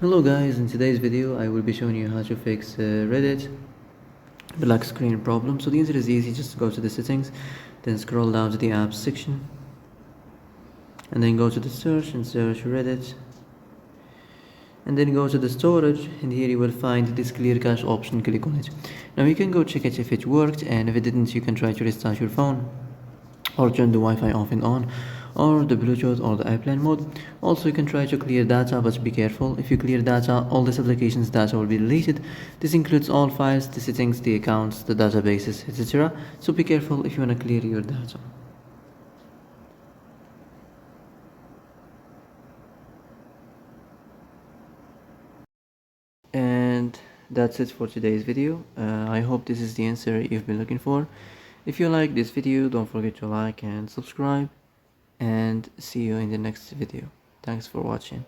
Hello guys, in today's video I will be showing you how to fix Reddit black screen problem. So the answer is easy, just go to the settings, then scroll down to the apps section, and then go to the search and search Reddit, and then go to the storage, and here you will find this clear cache option. Click on it. Now you can go check it if it worked, and if it didn't you can try to restart your phone or turn the Wi-Fi off and on, or the Bluetooth or the airplane mode. Also, you can try to clear data, but be careful. If you clear data, all this application's data will be deleted. This includes all files, the settings, the accounts, the databases, etc. So be careful if you want to clear your data. And that's it for today's video. I hope this is the answer you've been looking for. If you like this video, don't forget to like and subscribe, and see you in the next video. Thanks for watching.